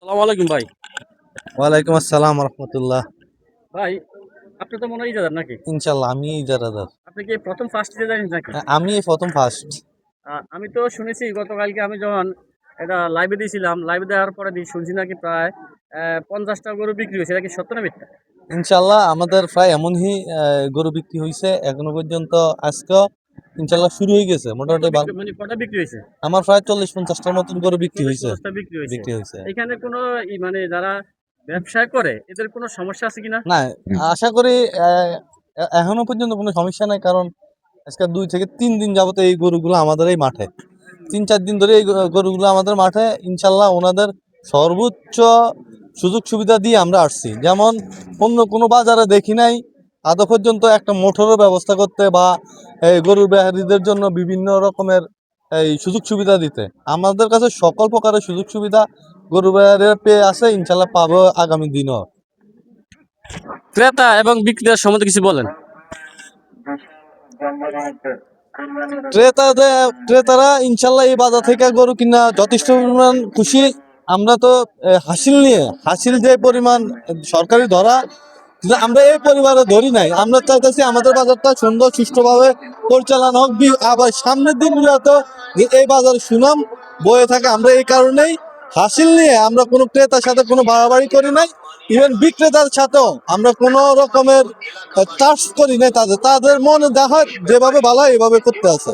সালাম আলাইকুম ভাই। ওয়ালাইকুম আসসালাম রহমতুল্লাহ। ভাই, আপনি তো মনে হয় ইজারাদার নাকি? ইনশাল্লাহ আমি ইজারাদার। আপনি কি প্রথম ফার্স্ট ইজারাদার নাকি? আমি প্রথম ফার্স্ট। আমি তো শুনেছি গতকালকে আমি যখন এটা লাইভে দিয়েছিলাম, লাইভে দেওয়ার পরে শুনছি নাকি প্রায় 50টা গরু বিক্রি হয়েছে। এটা কি সত্য না মিথ্যা? ইনশাল্লাহ আমাদের প্রায় এমনই গরু বিক্রি হয়েছে এখনো পর্যন্ত। আজকে ইনশাল্লাহ শুরু হয়ে গেছে মোটামুটি মানে কটা বিক্রি হয়েছে? আমার প্রায় 40-50টার মতন গরু বিক্রি হয়েছে। 40-50টা বিক্রি হয়েছে। বিক্রি হয়েছে এখানে কোনো মানে যারা ব্যবসা করে এদের কোনো সমস্যা আছে কিনা? না, আশা করি এখনো পর্যন্ত কোনো সমস্যা নাই, কারণ আজকে 2 থেকে 3 দিন যাবত এই গরুগুলো আমাদের এই মাঠে, 3-4 দিন ধরে এই গরুগুলো আমাদের মাঠে। ইনশাল্লাহ ওনাদের সর্বোচ্চ সুযোগ সুবিধা দিয়ে আমরা আসছি। যেমন অন্য কোনো বাজারে দেখি নাই আদৌ পর্যন্ত একটা মোটরের ব্যবস্থা করতে বা এই গরুর ব্যাহারীদের জন্য বিভিন্ন রকমের এই সুযোগ সুবিধা দিতে। আমাদের কাছে সকল প্রকারের সুযোগ সুবিধা গরু ব্যাহারীরা পেয়ে আছে, ইনশাল্লাহ পাবো আগামী দিনও। ক্রেতা এবং বিক্রেতার সম্বন্ধে কিছু বলেন। ক্রেতারা ইনশাল্লাহ এই বাজার থেকে গরু কিনা যথেষ্ট পরিমাণ খুশি। আমরা তো হাসিল যে পরিমাণ সরকারি ধরা, কিন্তু আমরা এই পরিবারে ধরি নাই। আমরা চাইতেছি আমাদের বাজারটা সুন্দর সুষ্ঠুভাবে পরিচালনা হোক, আবার সামনের দিনগুলোতে যে এই বাজার সুনাম বয়ে থাকে। আমরা এই কারণেই হাসিল নিয়ে আমরা কোনো ক্রেতার সাথে কোনো বাড়াবাড়ি করি নাই। ইভেন বিক্রেতার সাথেও আমরা কোনো রকমের চার্জ করি নাই। তাদের তাদের মনে দেখা যেভাবে ভালো হয় এভাবে করতে আছে।